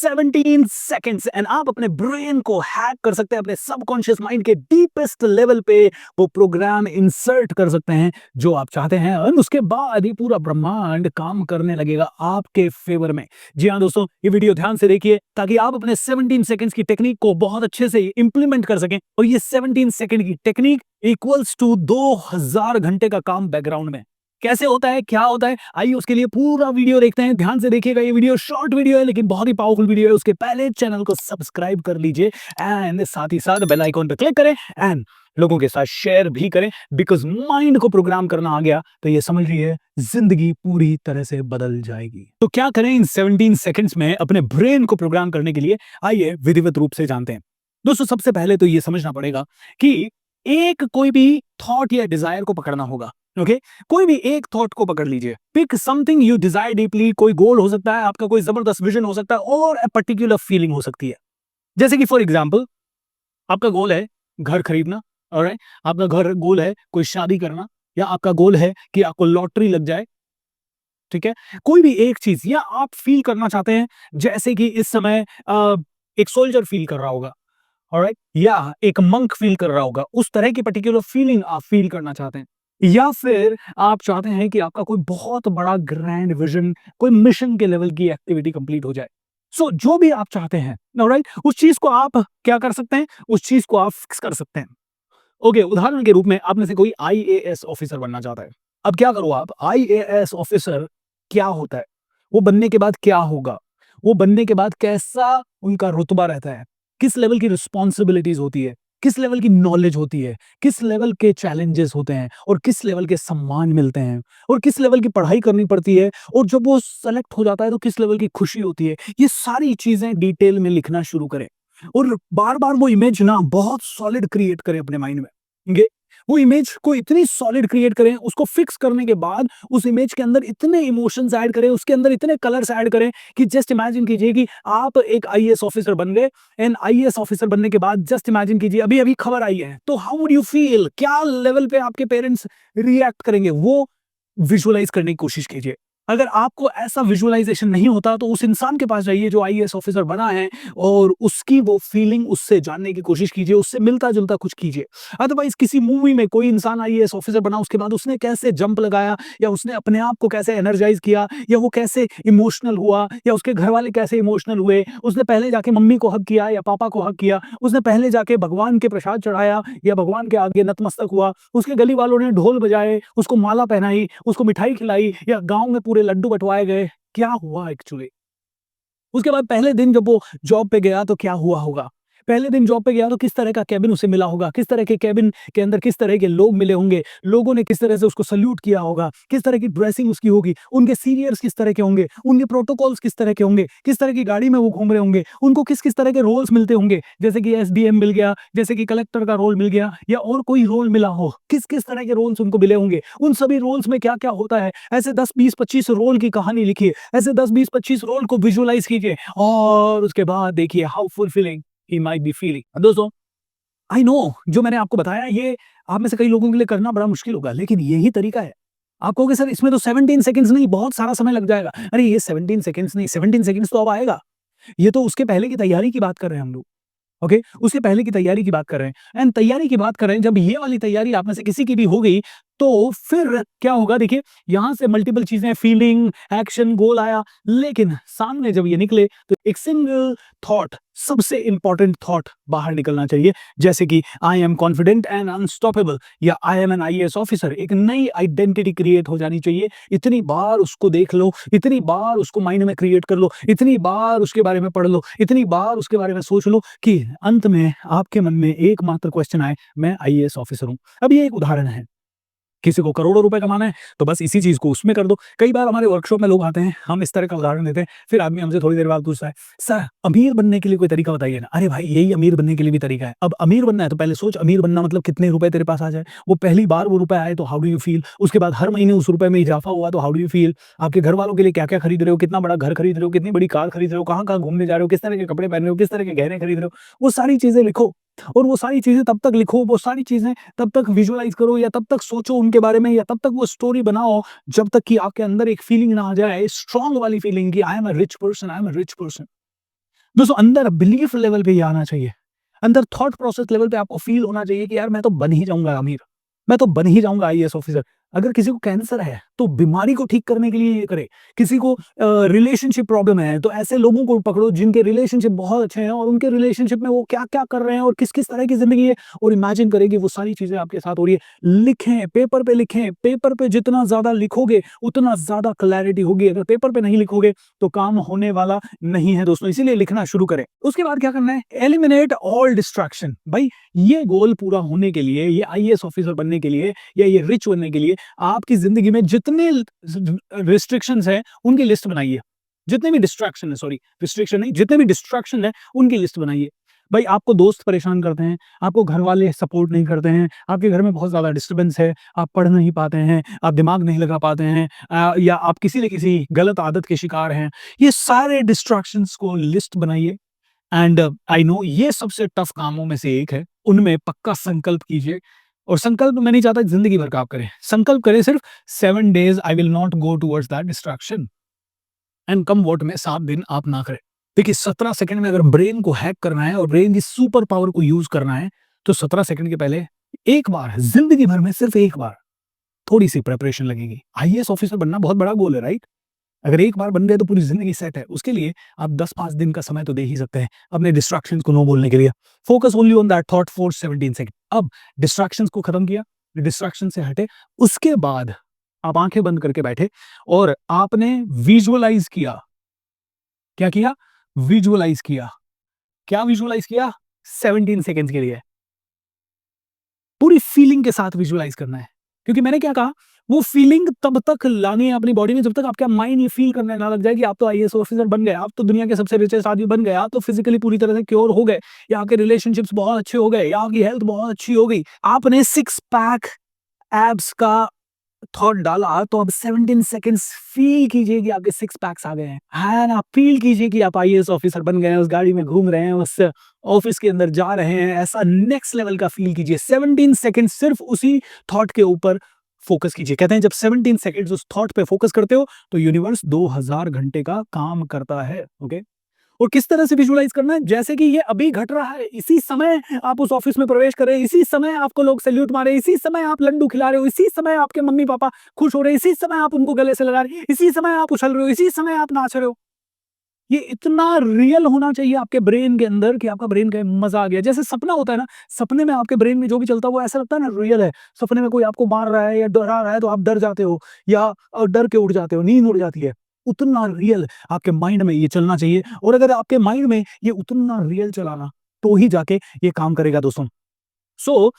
17 seconds and आप अपने brain को हैक कर सकते हैं, अपने सबकॉन्शियस माइंड के डीपेस्ट लेवल पे वो प्रोग्राम इंसर्ट कर सकते हैं जो आप चाहते हैं और उसके बाद ये पूरा ब्रह्मांड काम करने लगेगा आपके फेवर में। जी हाँ दोस्तों, ये वीडियो ध्यान से देखिए ताकि आप अपने 17 सेकंड्स की टेक्निक को बहुत अच्छे से इंप्लीमेंट कर सकें और ये 17 सेकंड की टेक्निक इक्वल्स टू 2000 घंटे का काम बैकग्राउंड में। कैसे होता है, क्या होता है, आइए उसके लिए पूरा वीडियो देखते हैं। ध्यान से देखिएगा, ये वीडियो शॉर्ट वीडियो है लेकिन बहुत ही पावरफुल वीडियो है। उसके पहले चैनल को सब्सक्राइब कर लीजिए एंड साथ ही साथ बेल आइकॉन पर क्लिक करें एंड लोगों के साथ शेयर भी करें, बिकॉज माइंड को प्रोग्राम करना आ गया तो ये समझ लीजिए जिंदगी पूरी तरह से बदल जाएगी। तो क्या करें इन 17 सेकंड्स में अपने ब्रेन को प्रोग्राम करने के लिए, आइए विधिवत रूप से जानते हैं। दोस्तों सबसे पहले तो ये समझना पड़ेगा कि एक कोई भी थॉट या डिजायर को पकड़ना होगा। ओके, कोई भी एक थॉट को पकड़ लीजिए। Pick something you desire deeply. कोई गोल हो सकता है आपका, कोई जबरदस्त विजन हो सकता है और अ पर्टिकुलर फीलिंग हो सकती है। जैसे कि फॉर एग्जांपल आपका गोल है घर खरीदना, ऑलराइट, आपका घर गोल है कोई शादी करना, या आपका गोल है कि आपको लॉटरी लग जाए। ठीक है, कोई भी एक चीज, या आप फील करना चाहते हैं जैसे कि इस समय एक सोल्जर फील कर रहा होगा, ऑलराइट, या एक मंक फील कर रहा होगा, उस तरह की पर्टिकुलर फीलिंग आप फील करना चाहते हैं। या फिर आप चाहते हैं कि आपका कोई बहुत बड़ा ग्रैंड विजन, कोई मिशन के लेवल की एक्टिविटी कंप्लीट हो जाए। सो जो भी आप चाहते हैं, ऑलराइट, उस चीज को आप क्या कर सकते हैं, उस चीज को आप फिक्स कर सकते हैं। ओके, उदाहरण के रूप में आप में से कोई आईएएस ऑफिसर बनना चाहता है। अब क्या करो आप, आईएएस ऑफिसर क्या होता है, वो बनने के बाद क्या होगा, वो बनने के बाद कैसा उनका रुतबा रहता है, किस लेवल की रिस्पॉन्सिबिलिटीज होती है, किस लेवल की नॉलेज होती है, किस लेवल के चैलेंजेस होते हैं और किस लेवल के सम्मान मिलते हैं और किस लेवल की पढ़ाई करनी पड़ती है, और जब वो सेलेक्ट हो जाता है तो किस लेवल की खुशी होती है। ये सारी चीजें डिटेल में लिखना शुरू करें और बार बार वो इमेज ना बहुत सॉलिड क्रिएट करें अपने माइंड में। ये वो इमेज को इतनी सॉलिड क्रिएट करें, उसको फिक्स करने के बाद उस इमेज के अंदर इतने इमोशंस ऐड करें, उसके अंदर इतने कलर्स ऐड करें कि जस्ट इमेजिन कीजिए कि आप एक आईएएस ऑफिसर बन गए एंड आईएएस ऑफिसर बनने के बाद जस्ट इमेजिन कीजिए अभी अभी खबर आई है, तो हाउ वुड यू फील, क्या लेवल पे आपके पेरेंट्स रिएक्ट करेंगे, वो विजुअलाइज करने की कोशिश कीजिए। अगर आपको ऐसा विजुअलाइजेशन नहीं होता तो उस इंसान के पास जाइए जो आईएएस ऑफिसर बना है और उसकी वो फीलिंग, उससे जानने की कोशिश कीजिए, उससे मिलता जुलता कुछ कीजिए। अदरवाइज किसी मूवी में कोई इंसान आईएएस ऑफिसर बना, उसके बाद उसने कैसे जंप लगाया, या उसने अपने आप को कैसे एनर्जाइज किया, या वो कैसे इमोशनल हुआ, या उसके घर वाले कैसे इमोशनल हुए, उसने पहले जाके मम्मी को हक किया या पापा को हक किया, उसने पहले जाके भगवान के प्रसाद चढ़ाया या भगवान के आगे नतमस्तक हुआ, उसके गली वालों ने ढोल बजाए, उसको माला पहनाई, उसको मिठाई खिलाई, या गांव में पूरे लड्डू बंटवाए गए, क्या हुआ एक्चुअली। उसके बाद पहले दिन जब वो जॉब पे गया तो क्या हुआ होगा, पहले दिन जॉब पे गया तो किस तरह का केबिन उसे मिला होगा, किस तरह के केबिन के अंदर किस तरह के लोग मिले होंगे, लोगों ने किस तरह से उसको सल्यूट किया होगा, किस तरह की ड्रेसिंग उसकी होगी, उनके सीनियर्स किस तरह के होंगे, उनके प्रोटोकॉल्स किस तरह के होंगे, किस तरह की गाड़ी में वो घूम रहे होंगे, उनको किस किस तरह के रोल्स मिलते होंगे, जैसे कि एसडीएम मिल गया, जैसे कि कलेक्टर का रोल मिल गया, या और कोई रोल मिला हो, किस किस तरह के रोल्स उनको मिले होंगे, उन सभी रोल्स में क्या क्या होता है। ऐसे 10 20 25 रोल की कहानी लिखिए, ऐसे 10 20 25 रोल को विजुअलाइज कीजिए और उसके बाद देखिए how fulfilling he might be feeling. दोस्तों आई नो जो मैंने आपको बताया ये आप में से कई लोगों के लिए करना बड़ा मुश्किल होगा, लेकिन यही तरीका है। आप कहोगे सर इसमें तो 17 सेकंड्स नहीं, बहुत सारा समय लग जाएगा। अरे ये 17 सेकंड्स नहीं, 17 सेकंड्स तो अब आएगा। ये तो उसके पहले की तैयारी की बात कर रहे हैं हम लोग। ओके, उसके पहले की तैयारी की बात कर रहे हैं एंड तैयारी की बात कर रहे हैं। जब ये वाली तैयारी आप में से किसी की भी हो गई तो फिर क्या होगा, देखिए यहां से मल्टीपल चीजें, फीलिंग, एक्शन, गोल आया, लेकिन सामने जब ये निकले तो एक सिंगल थॉट, सबसे इंपॉर्टेंट थॉट बाहर निकलना चाहिए, जैसे कि I am confident and unstoppable या I am an IAS officer. एक नई आइडेंटिटी क्रिएट हो जानी चाहिए। इतनी बार उसको देख लो, इतनी बार उसको माइंड में क्रिएट कर लो, इतनी बार उसके बारे में पढ़ लो, इतनी बार उसके बारे में सोच लो कि अंत में आपके मन में एकमात्र क्वेश्चन आए, मैं आईएएस ऑफिसर हूं। अब ये एक उदाहरण है। किसी को करोड़ों रुपए कमाना है तो बस इसी चीज को उसमें कर दो। कई बार हमारे वर्कशॉप में लोग आते हैं, हम इस तरह का उदाहरण देते हैं, फिर आदमी हमसे थोड़ी देर बाद पूछता है सर अमीर बनने के लिए कोई तरीका बताइए ना। अरे भाई यही अमीर बनने के लिए भी तरीका है। अब अमीर बनना है तो पहले सोच अमीर बनना मतलब कितने रुपए तेरे पास आ जाए, वो पहली बार वो रुपए आए तो हाउ डू यू फील, उसके बाद हर महीने उस रुपए में इजाफा हुआ तो हाउ डू यू फील, आपके घर वालों के लिए क्या क्या खरीद रहे हो, कितना बड़ा घर खरीद रहे हो, कितनी बड़ी कार खरीद रहे हो, कहाँ कहाँ घूमने जा रहे हो, किस तरह के कपड़े पहन रहे हो, किस तरह के गहने खरीद रहे हो, वो सारी चीजें लिखो। और वो सारी चीजें तब तक लिखो, वो सारी चीजें तब तक विजुअलाइज करो या तब तक सोचो उनके बारे में, या तब तक वो स्टोरी बनाओ जब तक कि आपके अंदर एक फीलिंग ना आ जाए, स्ट्रांग वाली फीलिंग कि I am a rich person, I am a rich person. दोस्तों अंदर बिलीफ लेवल पे ये आना चाहिए, अंदर थॉट प्रोसेस लेवल पे आपको फील होना चाहिए कि यार मैं तो बन ही जाऊँगा अमीर, मैं तो बन ही जाऊँगा आईएएस ऑफिसर। अगर किसी को कैंसर है, तो बीमारी को ठीक करने के लिए ये करे। किसी को रिलेशनशिप प्रॉब्लम है, तो ऐसे लोगों को पकड़ो जिनके रिलेशनशिप बहुत अच्छे हैं और उनके रिलेशनशिप में वो क्या-क्या कर रहे हैं और किस-किस तरह की ज़िंदगी है और इमेजिन करें कि वो सारी चीज़ें आपके साथ हो रही है। लिखें, पेपर पे जितना ज़्यादा लिखोगे, उतना ज़्यादा क्लैरिटी होगी। अगर पेपर पे नहीं लिखोगे, तो काम होने वाला नहीं है दोस्तों, इसीलिए लिखना शुरू करें। उसके बाद क्या करना है? Eliminate all distraction. भाई ये गोल पूरा होने के लिए, ये आईएएस ऑफिसर बनने के लिए या ये रिच बनने के लिए आपकी ज़िंदगी में जितने रिस्ट्रिक्शंस हैं, उनकी लिस्ट बनाइए। जितने भी डिस्ट्रैक्शन है, सॉरी रिस्ट्रिक्शन नहीं, जितने भी डिस्ट्रैक्शन है, उनकी लिस्ट बनाइए। भाई आपको दोस्त परेशान करते हैं, आपको घरवाले सपोर्ट नहीं करते हैं, आपके घर में बहुत ज़्यादा डिस्टर्बेंस है, आप पढ़ नहीं पाते हैं, आप दिमाग नहीं लगा पाते हैं या आप किसी न किसी गलत आदत के शिकार हैं। ये सारे डिस्ट्रैक्शंस को लिस्ट बनाइए एंड आई नो ये सबसे टफ कामों में से एक है। उनमें पक्का संकल्प कीजिए और संकल्प मैं नहीं चाहता कि ज़िंदगी भर का आप करें। संकल्प करें सिर्फ 7 days I will not go towards that distraction and come what में 7 दिन आप ना करें। देखिए 17 सेकंड में अगर ब्रेन को हैक करना है और ब्रेन की सुपर पावर को यूज़ करना है, तो 17 सेकंड के पहले एक बार ज़िंदगी भर में सिर्फ एक बार थोड़ी-सी प्रिपरेशन लगेगी। आईएएस ऑफिसर बनना बहुत बड़ा गोल है, राइट? अगर एक बार बन गए तो पूरी ज़िंदगी सेट है। उसके लिए आप 10-5 दिन का समय तो दे ही सकते हैं अपने डिस्ट्रैक्शंस को नो बोलने के लिए। Focus only on that thought for 17 second. अब डिस्ट्रैक्शंस को खत्म किया, डिस्ट्रैक्शन से हटे, उसके बाद आप आँखें बंद करके बैठे और आपने विजुअलाइज़ किया। क्या किया? विजुअलाइज़ किया। क्या विजुअलाइज़ किया? 17 सेकंड्स के लिए। पूरी फीलिंग के साथ विजुअलाइज़ करना है। क्योंकि मैंने क्या कहा, वो फीलिंग तब तक लानी है अपनी बॉडी में जब तक आपका माइंड ये फील करने ना लग जाए कि आप तो आईएएस ऑफिसर बन गए, आप तो दुनिया के सबसे रिचेस्ट आदमी बन गए, आप तो फिजिकली पूरी तरह से क्योर हो गए, या आपके रिलेशनशिप्स बहुत अच्छे हो गए, या आपकी हेल्थ बहुत अच्छी हो गई। आपने सिक्स पैक एब्स का थॉट डाला, तो अब 17 सेकंड्स फील कीजिए कि आपके सिक्स पैक्स आ गए हैं एंड आप फील कीजिए कि आप आईएएस ऑफिसर बन गए हैं, उस गाड़ी में घूम रहे हैं, उस ऑफिस के अंदर जा रहे हैं। ऐसा नेक्स्ट लेवल का फील कीजिए। 17 सेकंड सिर्फ उसी थॉट के ऊपर फोकस कीजिए। कहते हैं जब 17 सेकंड्स उस थॉट पे फोकस करते हो, तो यूनिवर्स 2000 घंटे का काम करता है। ओके, और किस तरह से विजुअलाइज करना है? जैसे कि ये अभी घट रहा है, इसी समय आप उस ऑफिस में प्रवेश कर रहे हैं, इसी समय आपको लोग सैल्यूट मारे, इसी समय आप लड्डू खिला रहे हो, इसी समय आपके मम्मी पापा खुश हो रहे हैं, इसी समय आप उनको गले से लगा रहे हैं, इसी समय आप उछल रहे हो, इसी समय आप नाच रहे हो। ये इतना रियल होना चाहिए आपके ब्रेन के अंदर कि आपका ब्रेन कहे मजा आ गया। जैसे सपना होता है ना, सपने में आपके ब्रेन में जो भी चलता है वो ऐसा लगता है ना रियल है। सपने में कोई आपको मार रहा है या डरा रहा है तो आप डर जाते हो या डर के उठ जाते हो, नींद उड़ जाती है। उतना रियल आपके माइंड में ये चलना चाहिए, और अगर आपके माइंड में ये उतना रियल चलाना, तो ही जाके ये काम करेगा दोस्तों। सो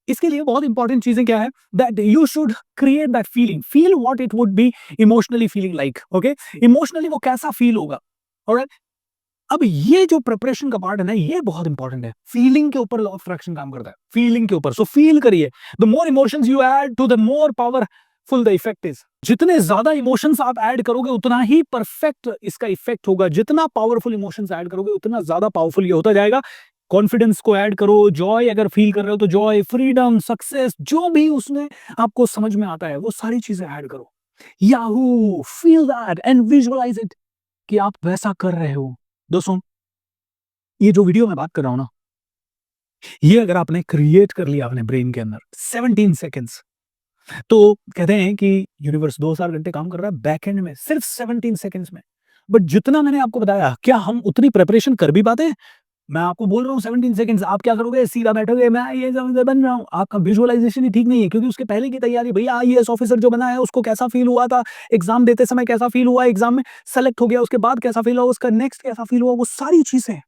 इसके लिए बहुत इंपॉर्टेंट चीजें क्या है, that you should create that feeling, feel what it would be emotionally feeling like. Okay, emotionally वो कैसा फील होगा। ऑलराइट, अब ये जो प्रिपरेशन का पार्ट है ना, ये बहुत इंपॉर्टेंट है। फीलिंग के ऊपर लॉ ऑफ अट्रैक्शन काम करता है, फीलिंग के ऊपर। सो फील करिए। The more emotions you add to the more powerful the effect is. जितने ज्यादा इमोशंस आप ऐड करोगे उतना ही परफेक्ट इसका इफेक्ट होगा। जितना पावरफुल इमोशंस ऐड करोगे उतना ज्यादा पावरफुल ये होता जाएगा। कॉन्फिडेंस को ऐड करो, जॉय अगर फील कर रहे हो तो जॉय, फ्रीडम, सक्सेस, जो भी उसमें आपको समझ में आता है वो सारी चीजें ऐड करो। Yahoo, feel that and visualize it कि आप वैसा कर रहे हो। दोस्तों ये जो वीडियो मैं बात कर रहा हूं ना, ये अगर आपने क्रिएट कर लिया अपने ब्रेन के अंदर 17 सेकंड्स, तो कहते हैं कि यूनिवर्स 2000 घंटे काम कर रहा है बैक एंड में सिर्फ 17 सेकंड्स में। बट जितना मैंने आपको बताया, क्या हम उतनी प्रिपरेशन कर भी पाते हैं? मैं आपको बोल रहा हूँ 17 सेकंड्स, आप क्या करोगे? सीधा बैठोगे, मैं ये बन रहा हूँ। आपका विजुअलाइजेशन ही ठीक नहीं है, क्योंकि उसके पहले की तैयारी, भैया आईएएस ऑफिसर जो बना है उसको कैसा फील हुआ था, एग्जाम देते समय कैसा फील हुआ, एग्जाम में सेलेक्ट हो गया उसके बाद कैसा फील हुआ, उसका नेक्स्ट कैसा फील हुआ, वो सारी चीजें।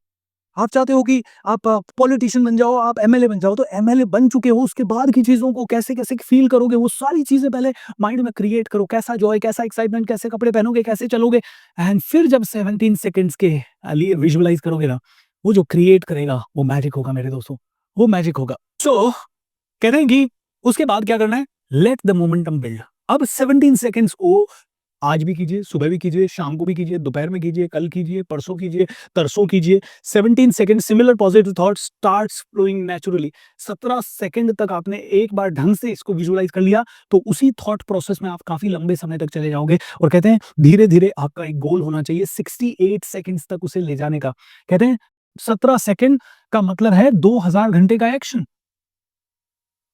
आप चाहते हो कि आप पॉलिटिशियन बन जाओ, आप एमएलए बन जाओ, तो एमएलए बन चुके हो, उसके बाद की चीज़ों को कैसे-कैसे फील करोगे, वो सारी चीज़ें पहले माइंड में क्रिएट करो। कैसा जॉय, कैसा एक्साइटमेंट, कैसे कपड़े पहनोगे, कैसे चलोगे, एंड फिर जब 17 सेकंड्स के लिए विजुअलाइज़ करोगे ना, वो जो क्रिएट करेगा, वो मैजिक होगा मेरे दोस्तों, वो मैजिक होगा। सो कहते हैं कि उसके बाद क्या करना है? Let the momentum build. अब 17 सेकंड्स को आज भी कीजिए, सुबह भी कीजिए, शाम को भी कीजिए, दोपहर में कीजिए, कल कीजिए, परसों कीजिए, तरसों कीजिए। 17 second similar positive thoughts starts flowing naturally. 17 second तक आपने एक बार ढंग से इसको विजुअलाइज़ कर लिया, तो उसी थॉट प्रोसेस में आप काफ़ी लंबे समय तक चले जाओगे और कहते हैं धीरे-धीरे आपका एक गोल होना चाहिए 68 सेकंड्स तक उसे ले जाने का। कहते हैं 17 सेकंड का मतलब है 2000 घंटे का एक्शन।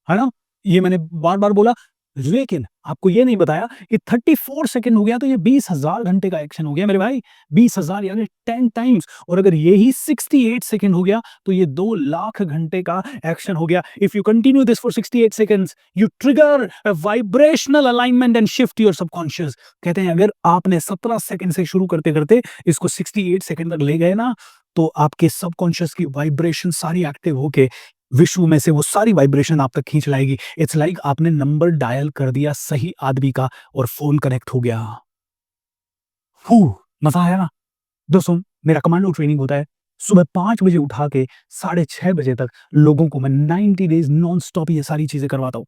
है ना? ये मैंने बार-बार बोला, लेकिन आपको ये नहीं बताया कि 34 सेकंड हो गया तो ये 20,000 घंटे का एक्शन हो गया मेरे भाई। 20,000 यानी 10 टाइम्स, और अगर यही 68 सेकंड हो गया तो ये 2 लाख घंटे का एक्शन हो गया। If you continue this for 68 seconds, you trigger a vibrational alignment and shift your subconscious. कहते हैं अगर आपने 17 सेकंड से शुरू करते-करते इसको 68 सेकंड तक ले गए ना, तो आपके सबकॉन्शियस की वाइब्रेशन सारी एक्टिव होके विश्व में से वो सारी वाइब्रेशन आप तक खींच लाएगी। इट्स लाइक आपने नंबर डायल कर दिया सही आदमी का और फ़ोन कनेक्ट हो गया। मज़ा आया ना? दोस्तों, मेरा कमांडो ट्रेनिंग होता है। सुबह 5 बजे उठा के साढ़े 6 बजे तक लोगों को मैं 90 डेज़ नॉन स्टॉप ये सारी चीज़ें करवाता हूँ।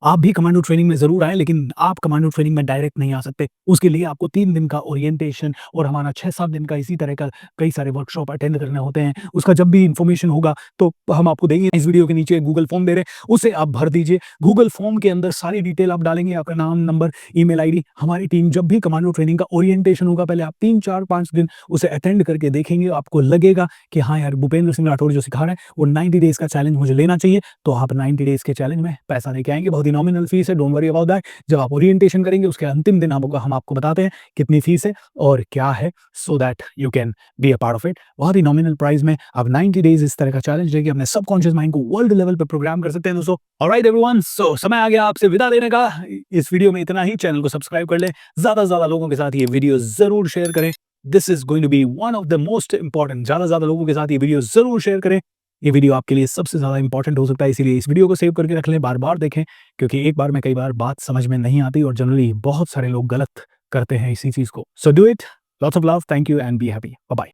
आप भी कमांडो ट्रेनिंग में ज़रूर आएँ, लेकिन आप कमांडो ट्रेनिंग में डायरेक्ट नहीं आ सकते। उसके लिए आपको 3 दिन का ओरिएंटेशन और हमारा 6-7 दिन का इसी तरह का कई सारे वर्कशॉप अटेंड करने होते हैं। उसका जब भी इन्फॉर्मेशन होगा, तो हम आपको देंगे। इस वीडियो के नीचे गूगल फॉर्म दे रहे हैं, उसे आप भर दीजिए। गूगल फॉर्म के अंदर सारी डिटेल आप डालेंगे, आपका नाम, नंबर, ईमेल आईडी। हमारी टीम जब भी कमांडो ट्रेनिंग का ओरिएंटेशन होगा, पहले आप 3, 4, 5 दिन उसे अटेंड करके देखेंगे। आपको लगेगा कि हाँ यार, भूपेंद्र सिंह राठौर जो सिखा रहे हैं, वो 90 डेज़ का चैलेंज मुझे लेना चाहिए, तो आप 90 डेज़ के चैलेंज में पैसा लेके आएँगे। बहुत ही नॉमिनल फीस है, डोंट वरी अबाउट दैट। जब आप ओरिएंटेशन करेंगे उसके अंतिम दिन हम आपको बताते हैं कितनी फीस है और क्या है, so that you can be a part of it. बहुत ही नॉमिनल प्राइस में आप 90 डेज़ इस तरह का चैलेंज लेके अपने सबकॉन्शियस माइंड को वर्ल्ड लेवल पे प्रोग्राम कर सकते हैं दोस्तों। ऑलराइट एवरीवन, सो समय आ गया आपसे विदा लेने का। इस वीडियो में इतना ही। चैनल को सब्सक्राइब कर लें, ज़्यादा से ज़्यादा लोगों के साथ ये वीडियो ज़रूर शेयर करें। This is going to be one of the most important. ज़्यादा से ज़्यादा लोगों के साथ ये वीडियो ज़रूर शेयर करें। ये वीडियो आपके लिए सबसे ज़्यादा इंपॉर्टेंट हो सकता है, इसीलिए इस वीडियो को सेव करके रख लें, बार-बार देखें, क्योंकि एक बार में कई बार बात समझ में नहीं आती और जनरली बहुत सारे लोग गलत करते हैं इसी चीज़ को। So do it. Lots of love, thank you and be happy. Bye bye.